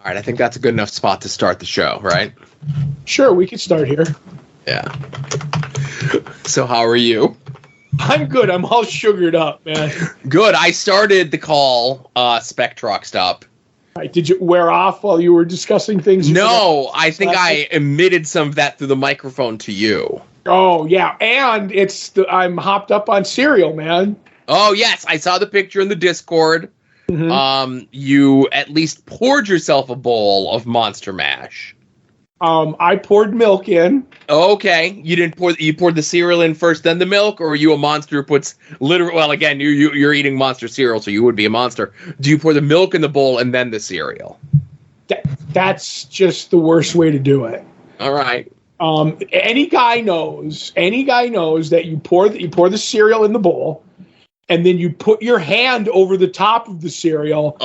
All right, I think that's a good enough spot to start the show, right? Sure, we can start here. Yeah. So how are you? I'm good. I'm all sugared up, man. Good. I started the call, Spectroxed up. Right, did you wear off while you were discussing things? No, I think I emitted some of that through the microphone to you. Oh, yeah. And I'm hopped up on cereal, man. Oh, yes. I saw the picture in the Discord. Mm-hmm. You at least poured yourself a bowl of Monster Mash. I poured milk in. Okay, you poured the cereal in first, then the milk, or are you a monster who puts literal? Well, again, you're eating monster cereal, so you would be a monster. Do you pour the milk in the bowl and then the cereal? That's just the worst way to do it. All right. Any guy knows that you pour the cereal in the bowl, and then you put your hand over the top of the cereal,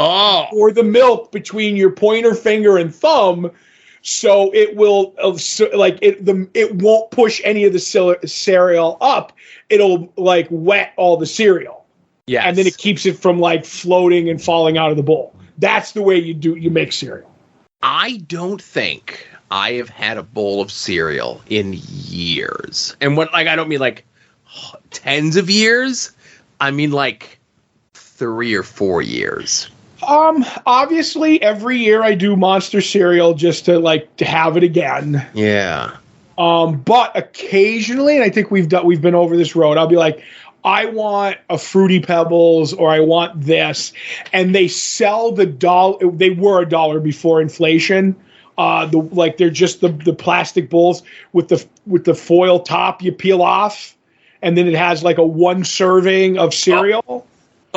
or the milk between your pointer finger and thumb. So it will, it won't push any of the cereal up. It'll wet all the cereal. Yes. And then it keeps it from floating and falling out of the bowl. That's the way you make cereal. I don't think I have had a bowl of cereal in years. And I don't mean tens of years. I mean 3 or 4 years. Obviously every year I do Monster cereal just to have it again. Yeah. But occasionally, and I think we've been over this road, I'll be like, I want a Fruity Pebbles or I want this. And they sell they were $1 before inflation. They're just the plastic bowls with the foil top you peel off, and then it has a 1 serving of cereal.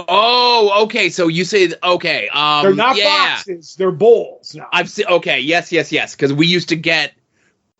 Oh, okay. So you say okay. They're not boxes; they're bowls. Now. I've seen. Okay, yes. Because we used to get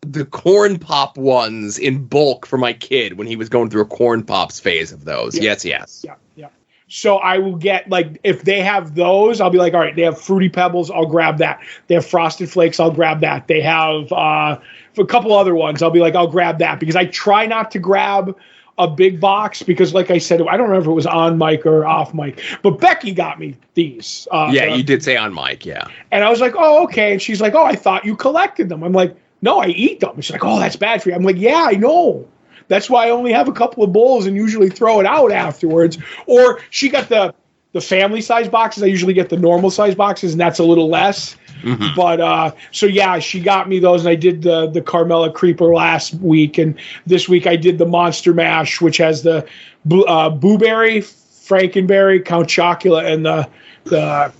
the corn pop ones in bulk for my kid when he was going through a corn pops phase of those. Yeah. Yes. Yeah. So I will get if they have those, I'll be like, all right. They have Fruity Pebbles, I'll grab that. They have Frosted Flakes, I'll grab that. They have a couple other ones, I'll be like, I'll grab that because I try not to grab a big box because, like I said, I don't remember if it was on mic or off mic, but Becky got me these. You did say on mic, yeah. And I was like, oh, okay. And she's like, oh, I thought you collected them. I'm like, no, I eat them. And she's like, oh, that's bad for you. I'm like, yeah, I know. That's why I only have a couple of bowls and usually throw it out afterwards. Or she got the family size boxes. I usually get the normal size boxes, and that's a little less. Mm-hmm. But so yeah, she got me those, and I did the Carmella Creeper last week, and this week I did the Monster Mash, which has the Blueberry, Frankenberry, Count Chocula, and the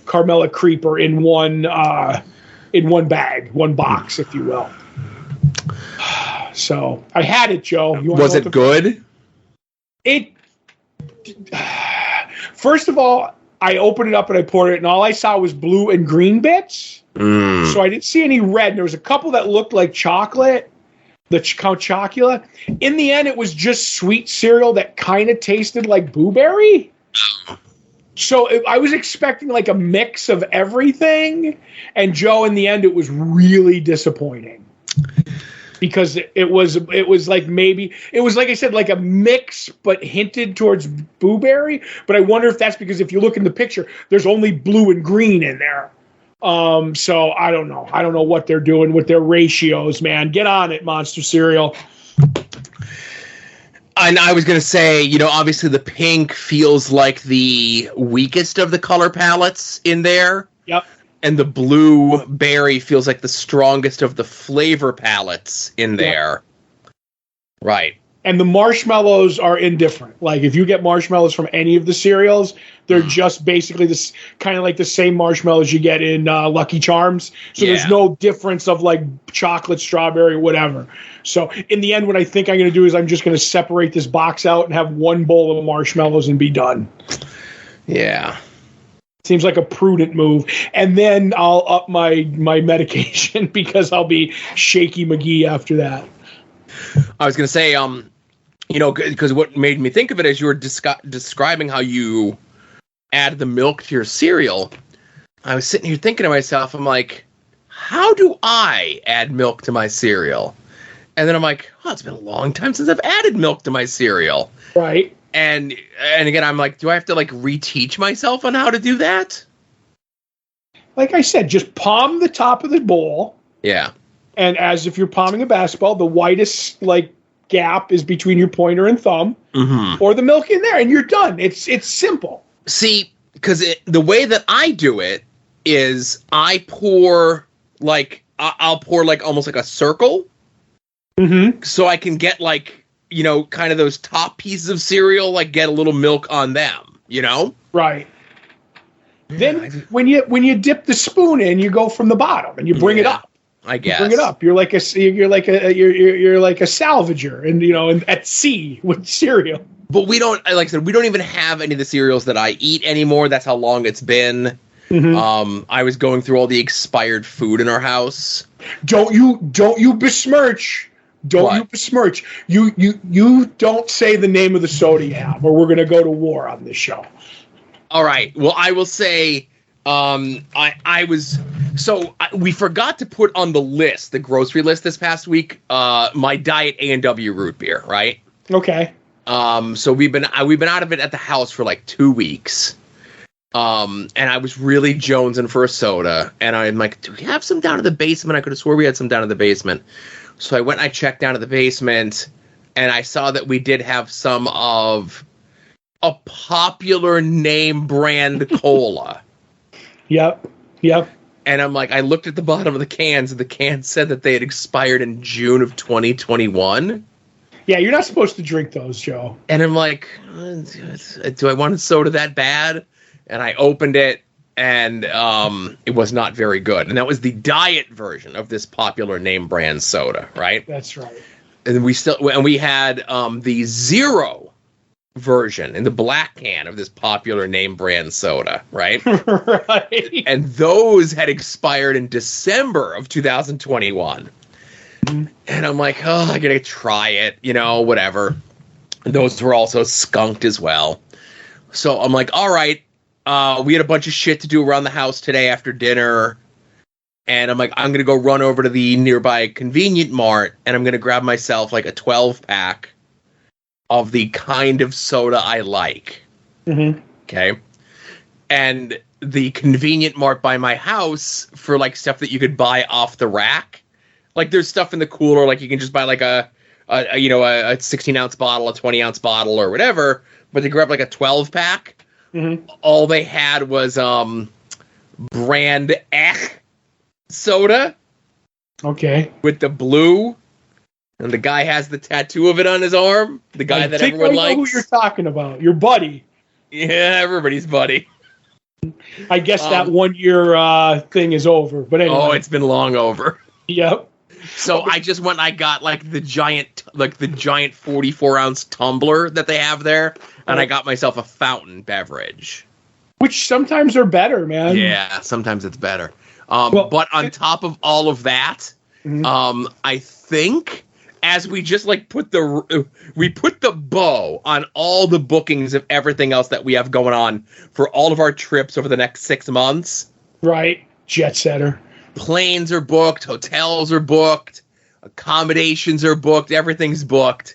Carmella Creeper in one bag, one box, if you will. So I had it, Joe. Was it good? First of all, I opened it up and I poured it, and all I saw was blue and green bits. So I didn't see any red. There was a couple that looked like chocolate, the Count Chocula. In the end, it was just sweet cereal that kind of tasted like blueberry. So I was expecting a mix of everything, and Joe, in the end, it was really disappointing. Because it was maybe it was, like I said, a mix, but hinted towards blueberry. But I wonder if that's because if you look in the picture, there's only blue and green in there. So I don't know. I don't know what they're doing with their ratios, man. Get on it, Monster cereal. And I was going to say, obviously the pink feels like the weakest of the color palettes in there. Yep. And the blueberry feels like the strongest of the flavor palettes in there. Yep. Right. And the marshmallows are indifferent. If you get marshmallows from any of the cereals, they're just basically this kind of like the same marshmallows you get in Lucky Charms. So there's no difference of chocolate, strawberry, whatever. So in the end, what I think I'm going to do is I'm just going to separate this box out and have one bowl of marshmallows and be done. Yeah. Seems like a prudent move. And then I'll up my medication because I'll be shaky McGee after that. I was going to say, because what made me think of it as you were describing how you add the milk to your cereal, I was sitting here thinking to myself, I'm like, how do I add milk to my cereal? And then I'm like, it's been a long time since I've added milk to my cereal. Right. And again, I'm like, do I have to reteach myself on how to do that? like I said, just palm the top of the bowl. Yeah. And as if you're palming a basketball, the widest like gap is between your pointer and thumb, or the milk in there, and you're done. It's simple. See, because the way that I do it is I pour like I'll pour like almost like a circle, so I can get like, you know, kind of those top pieces of cereal, like get a little milk on them, you know? Right. Then when you dip the spoon in, you go from the bottom and you bring it up. I guess. You bring it up. You're like a salvager, and you know, and at sea with cereal. But we don't, like I said, we don't even have any of the cereals that I eat anymore. That's how long it's been. I was going through all the expired food in our house. Don't you besmirch. You besmirch. You don't say the name of the soda you have, or we're going to go to war on this show. All right. Well, I will say, we forgot to put on the list, the grocery list this past week, my Diet A&W root beer, right? Okay. So we've been out of it at the house for like 2 weeks. And I was really jonesing for a soda, and I'm like, do we have some down in the basement? I could have swore we had some down in the basement. So I went and I checked down in the basement, and I saw that we did have some of a popular name brand cola. Yep. And I'm like, I looked at the bottom of the cans, and the cans said that they had expired in June of 2021. Yeah, you're not supposed to drink those, Joe. And I'm like, do I want a soda that bad? And I opened it, and it was not very good. And that was the diet version of this popular name brand soda, right? That's right. And we had the zero version in the black can of this popular name brand soda, right? Right. And those had expired in December of 2021. And I'm like, oh, I gotta try it, you know, whatever. And those were also skunked as well. So I'm like, all right. We had a bunch of shit to do around the house today after dinner. And I'm like, I'm going to go run over to the nearby convenient mart, and I'm going to grab myself like a 12-pack of the kind of soda I like. Okay. And the convenient mart by my house, for like stuff that you could buy off the rack, like there's stuff in the cooler, like you can just buy like a 16-ounce bottle, a 20-ounce bottle or whatever. But to grab like a 12-pack, all they had was brand Ech soda. Okay. With the blue, and the guy has the tattoo of it on his arm. The guy that everyone likes. I know who you're talking about. Your buddy. Yeah, everybody's buddy. I guess that 1 year thing is over. But anyway. Oh, it's been long over. Yep. So I just went and I got like the giant 44-ounce tumbler that they have there, and I got myself a fountain beverage. Which sometimes are better, man. Yeah, sometimes it's better. But on top of all of that, I think as we just like put the bow on all the bookings of everything else that we have going on for all of our trips over the next 6 months. Right. Jet setter. Planes are booked, hotels are booked, accommodations are booked, everything's booked.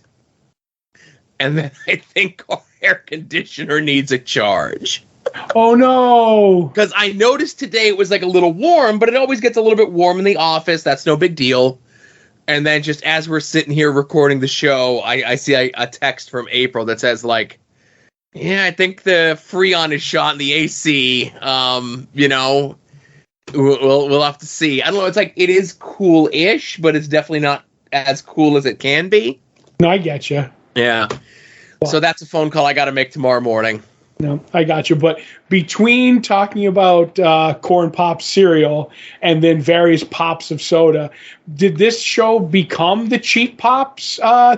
And then I think our air conditioner needs a charge. Oh, no. Because I noticed today it was like a little warm, but it always gets a little bit warm in the office. That's no big deal. And then just as we're sitting here recording the show, I see a text from April that says like, yeah, I think the Freon is shot in the AC. You know, we'll have to see. I don't know. It's like, it is cool-ish, but it's definitely not as cool as it can be. No, I get you. Yeah. Well, so that's a phone call I got to make tomorrow morning. No, I got you. But between talking about corn pop cereal and then various pops of soda, did this show become the cheap pops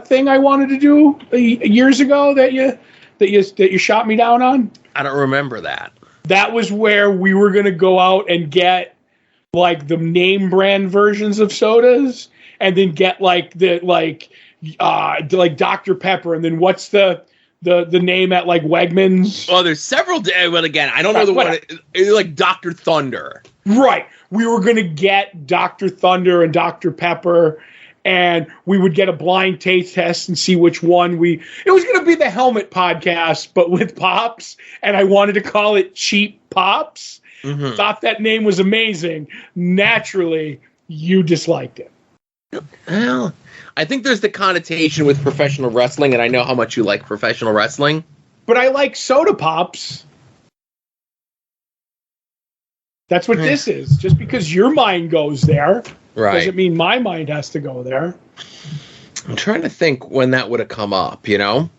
thing I wanted to do years ago that you shot me down on? I don't remember that. That was where we were going to go out and get like the name brand versions of sodas, and then get like Dr. Pepper, and then what's the name at like Wegmans? Oh, there's several. Well, again, I don't know the one. It's like Dr. Thunder. Right. We were going to get Dr. Thunder and Dr. Pepper, and we would get a blind taste test and see which one it was going to be the Helmet Podcast, but with Pops, and I wanted to call it Cheap Pops. thought that name was amazing. Naturally, you disliked it. Well, I think there's the connotation with professional wrestling, and I know how much you like professional wrestling. But I like soda pops. That's what this is. Just because your mind goes there doesn't mean my mind has to go there. I'm trying to think when that would have come up, you know?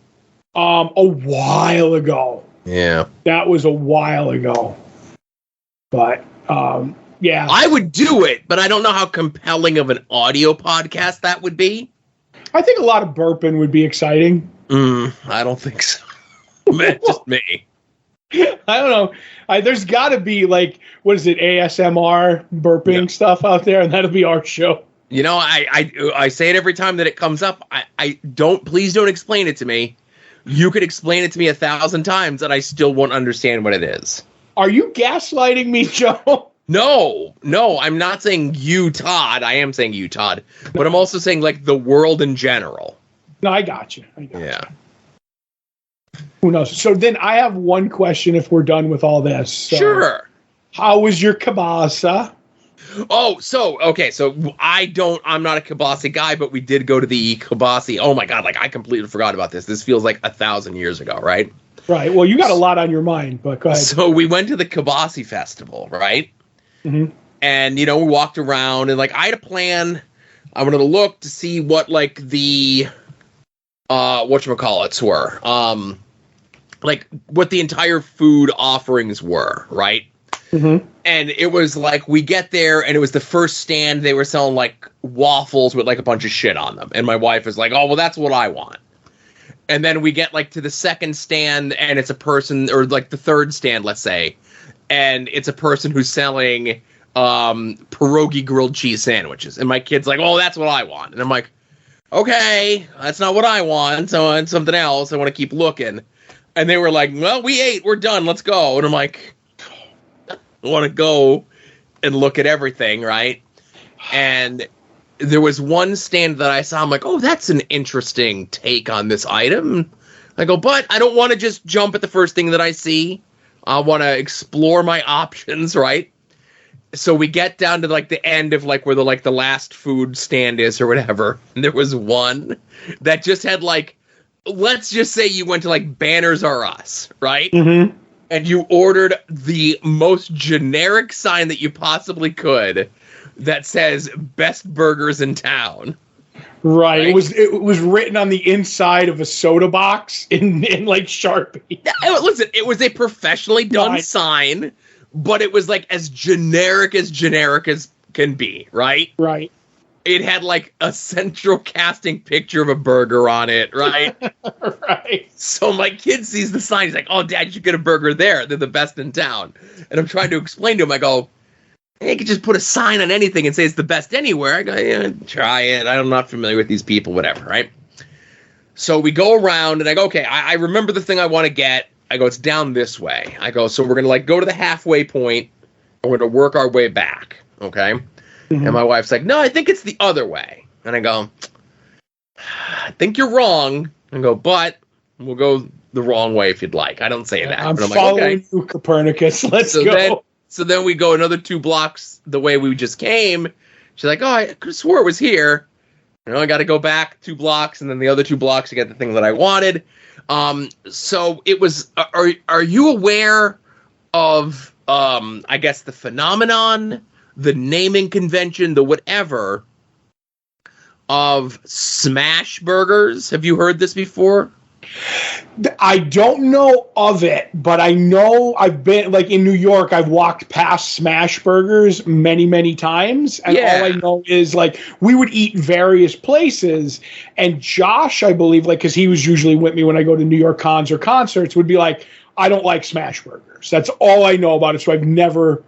A while ago. Yeah. That was a while ago. But, yeah. I would do it, but I don't know how compelling of an audio podcast that would be. I think a lot of burping would be exciting. I don't think so. Man, just me. I don't know. There's got to be, like, what is it, ASMR burping stuff out there, and that'll be our show. You know, I say it every time that it comes up. Please don't explain it to me. You could explain it to me 1,000 times, and I still won't understand what it is. Are you gaslighting me, Joe? No, I'm not saying you, Todd. I am saying you, Todd. But I'm also saying, like, the world in general. No, I got you. Who knows? So then I have one question if we're done with all this. So, sure. How was your kielbasa? Oh, so I'm not a kielbasa guy, but we did go to the kielbasa. Oh my God, like I completely forgot about this. This feels like 1,000 years ago, right? Right. Well, you got a lot on your mind, but go ahead. So we went to the kielbasa festival, right? Mm-hmm. And, you know, we walked around and like I had a plan. I wanted to look to see what like the, whatchamacallits were. Like what the entire food offerings were, right? Mm-hmm. And it was like we get there and it was the first stand. They were selling like waffles with like a bunch of shit on them. And my wife was like, oh, well, that's what I want. And then we get like to the second stand and it's a person, or like the third stand, let's say. And it's a person who's selling pierogi grilled cheese sandwiches. And my kid's like, oh, that's what I want. And I'm like, okay, that's not what I want. So I want something else. I want to keep looking. And they were like, well, we ate. We're done. Let's go. And I'm like, I want to go and look at everything, right? And there was one stand that I saw. I'm like, oh, that's an interesting take on this item. I go, but I don't want to just jump at the first thing that I see. I want to explore my options, right? So we get down to like the end of like where the last food stand is or whatever. And there was one that just had like, let's just say you went to like Banners R Us, right? Mm-hmm. And you ordered the most generic sign that you possibly could that says best burgers in town. Right. It was written on the inside of a soda box in like Sharpie. Listen, it was a professionally done sign, but it was like as generic as can be, right? Right. It had like a central casting picture of a burger on it, right? Right. So my kid sees the sign. He's like, oh, Dad, you should get a burger there. They're the best in town. And I'm trying to explain to him. I go, hey, you could just put a sign on anything and say it's the best anywhere. I go, yeah, try it. I'm not familiar with these people, whatever, right? So we go around and I go, okay, I remember the thing I want to get. I go, it's down this way. I go, so we're going to like go to the halfway point and we're going to work our way back, okay? Mm-hmm. And my wife's like, no, I think it's the other way. And I go, I think you're wrong. I go, but we'll go the wrong way if you'd like. I don't say that. I'm but following you, Copernicus. Let's go. So then we go another 2 blocks the way we just came. She's like, oh, I could have swore it was here. You know, I got to go back 2 blocks, and then the other 2 blocks to get the thing that I wanted. So it was, are you aware of, I guess, the phenomenon, the naming convention, the whatever, of smash burgers? Have you heard this before? I don't know of it, but I know I've been, like, in New York, I've walked past smash burgers many, many times. And all I know is, like, we would eat various places. And Josh, I believe, like, because he was usually with me when I go to New York cons or concerts, would be like, I don't like smash burgers. That's all I know about it. So I've never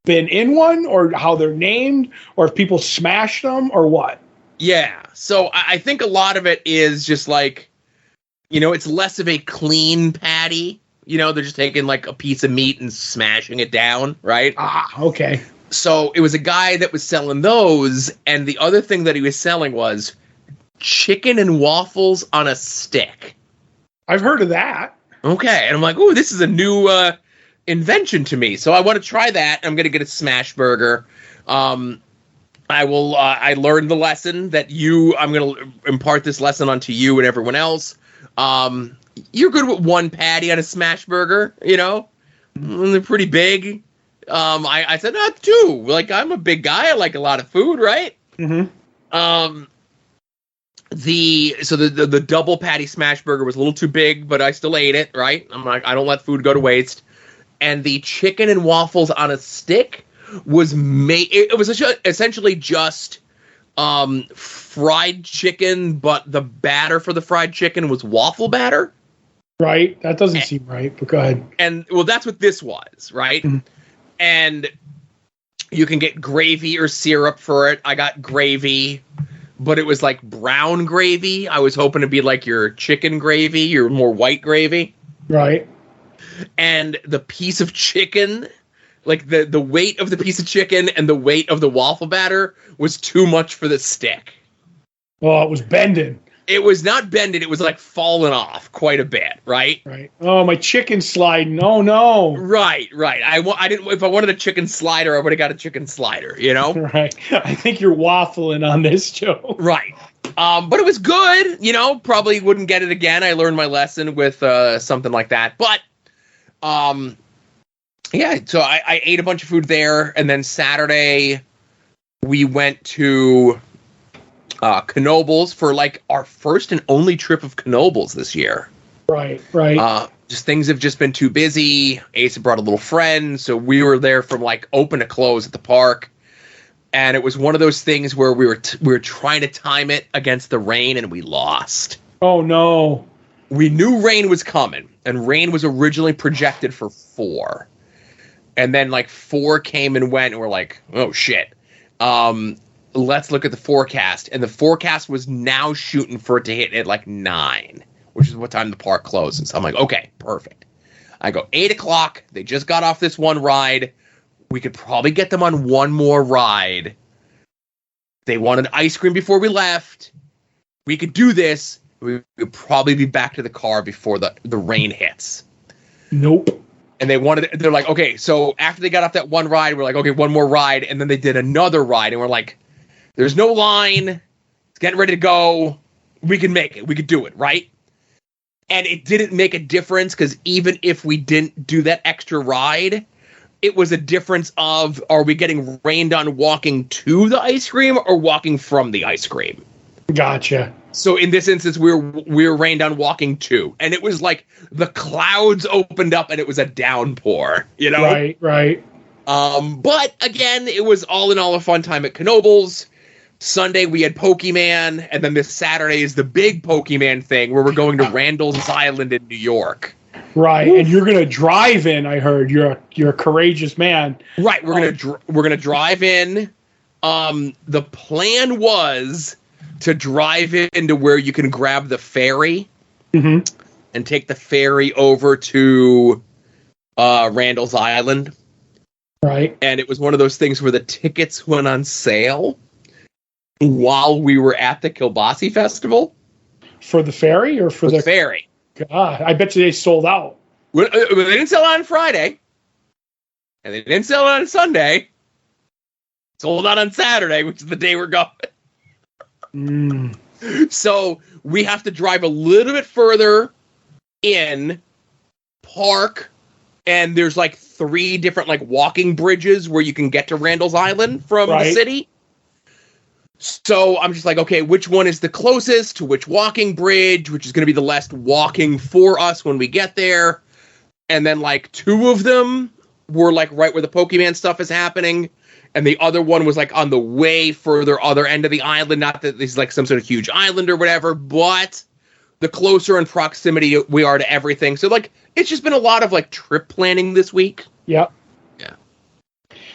been in one, or how they're named, or if people smash them, or what. Yeah. So I think a lot of it is just, like, you know, it's less of a clean patty. You know, they're just taking like a piece of meat and smashing it down, right? Ah, okay. So it was a guy that was selling those, and the other thing that he was selling was chicken and waffles on a stick. I've heard of that. Okay, and I'm like, ooh, this is a new invention to me. So I want to try that. I'm going to get a smash burger. I will. I learned the lesson that I'm going to impart this lesson onto you and everyone else. You're good with one patty on a smash burger, you know? They're pretty big. I said, not two. Like, I'm a big guy. I like a lot of food, right? Mm-hmm. The double patty smash burger was a little too big, but I still ate it, right? I'm like, I don't let food go to waste. And the chicken and waffles on a stick was made. It was essentially just fried chicken, but the batter for the fried chicken was waffle batter. Right. That doesn't seem right, but go ahead. And well, that's what this was, right? Mm-hmm. And you can get gravy or syrup for it. I got gravy, but it was like brown gravy. I was hoping to be like your chicken gravy, your more white gravy. Right. And the piece of chicken, like the weight of the piece of chicken and the weight of the waffle batter was too much for the stick. Well, it was bending. It was not bending. It was like falling off quite a bit, right? Right. Oh, my chicken sliding. Oh, no. Right. I didn't. If I wanted a chicken slider, I would have got a chicken slider, you know? Right. I think you're waffling on this, Joe. Right. But it was good, you know? Probably wouldn't get it again. I learned my lesson with something like that. But, yeah, so I ate a bunch of food there. And then Saturday, we went to Knoebels for like our first and only trip of Knoebels this year. Right. Just things have just been too busy. Asa brought a little friend, so we were there from like open to close at the park. And it was one of those things where we were trying to time it against the rain, and we lost. Oh no! We knew rain was coming, and rain was originally projected for 4, and then like 4 came and went, and we're like, oh shit. Let's look at the forecast. And the forecast was now shooting for it to hit at like 9, which is what time the park closes. I'm like, okay, perfect. I go 8 o'clock. They just got off this one ride. We could probably get them on one more ride. They wanted ice cream before we left. We could do this. We could probably be back to the car before the rain hits. Nope. And they're like, okay, so after they got off that one ride, we're like, okay, one more ride. And then they did another ride, and we're like, there's no line. It's getting ready to go. We can make it. We could do it, right? And it didn't make a difference because even if we didn't do that extra ride, it was a difference of, are we getting rained on walking to the ice cream or walking from the ice cream? Gotcha. So in this instance, we were rained on walking to. And it was like the clouds opened up and it was a downpour, you know? Right. But again, it was all in all a fun time at Knoebels. Sunday we had Pokemon, and then this Saturday is the big Pokemon thing where we're going to Randall's Island in New York. Right, and you're gonna drive in. I heard you're a courageous man. Right, we're gonna drive in. The plan was to drive into where you can grab the ferry and take the ferry over to Randall's Island. Right, and it was one of those things where the tickets went on sale while we were at the Kilbasi Festival. For the ferry or for the ferry? God, I bet you they sold out. Well, they didn't sell it on Friday, and they didn't sell it on Sunday. Sold out on Saturday, which is the day we're going. So we have to drive a little bit further in, park, and there's like 3 different like walking bridges where you can get to Randall's Island from the city. So I'm just like, okay, which one is the closest to which walking bridge, which is going to be the less walking for us when we get there. And then like 2 of them were like right where the Pokemon stuff is happening. And the other one was like on the way further other end of the island. Not that this is like some sort of huge island or whatever, but the closer in proximity we are to everything. So like, it's just been a lot of like trip planning this week. Yep. Yeah.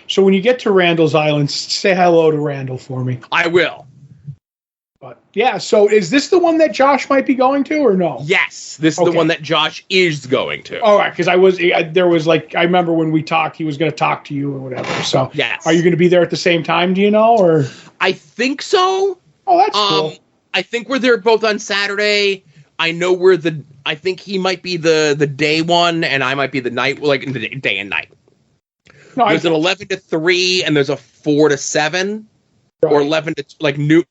So when you get to Randall's Island, say hello to Randall for me. I will. But yeah, so is this the one that Josh might be going to or no? Yes, this is the one that Josh is going to. All right, because I remember when we talked, he was going to talk to you or whatever. So yes. Are you going to be there at the same time? Do you know? Or I think so. Oh, that's cool. I think we're there both on Saturday. I know I think he might be the day one, and I might be the night, like the day and night. No, there's an 11 to 3, and there's a 4 to 7, right. Or 11 to you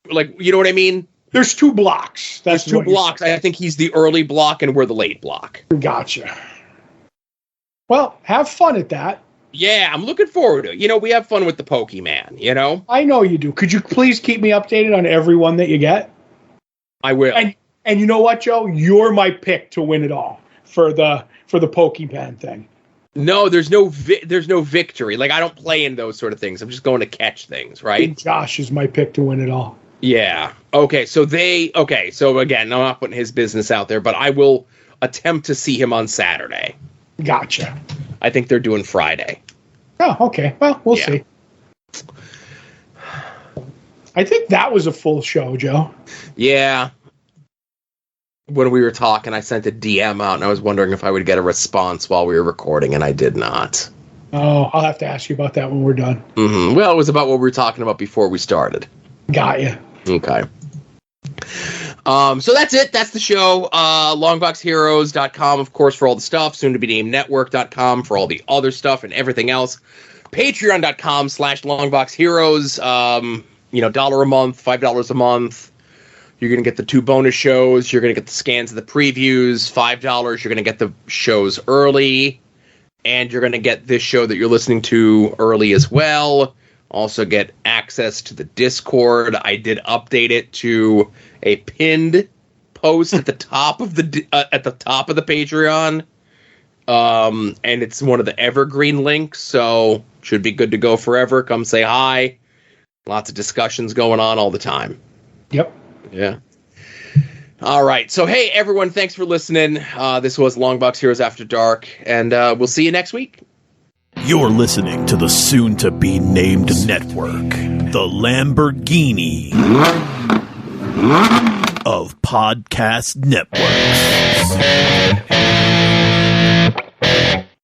know what I mean. There's 2 blocks. There's 2 blocks. I think he's the early block, and we're the late block. Gotcha. Well, have fun at that. Yeah, I'm looking forward to it. You know, we have fun with the Pokemon, you know? I know you do. Could you please keep me updated on every one that you get? I will. And you know what, Joe? You're my pick to win it all for the Pokemon thing. No, there's no victory. Like, I don't play in those sort of things. I'm just going to catch things, right? And Josh is my pick to win it all. Yeah. Okay, so again, I'm not putting his business out there, but I will attempt to see him on Saturday. Gotcha. I think they're doing Friday. Oh, okay. Well, we'll see. I think that was a full show, Joe. Yeah. When we were talking, I sent a DM out, and I was wondering if I would get a response while we were recording, and I did not. Oh, I'll have to ask you about that when we're done. Mm-hmm. Well, it was about what we were talking about before we started. Got you. Okay. So that's it. That's the show. Longboxheroes.com, of course, for all the stuff. Soon to be named network.com for all the other stuff and everything else. Patreon.com/longboxheroes. $1 a month, $5 a month. You're going to get the 2 bonus shows. You're going to get the scans of the previews. $5, you're going to get the shows early. And you're going to get this show that you're listening to early as well. Also get access to the Discord. I did update it to a pinned post at the top of the Patreon. And it's one of the evergreen links, so should be good to go forever. Come say hi. Lots of discussions going on all the time. Yep. Yeah. All right. So, hey, everyone, thanks for listening. This was Longbox Heroes After Dark, and we'll see you next week. You're listening to the soon-to-be-named network, the Lamborghini of podcast networks.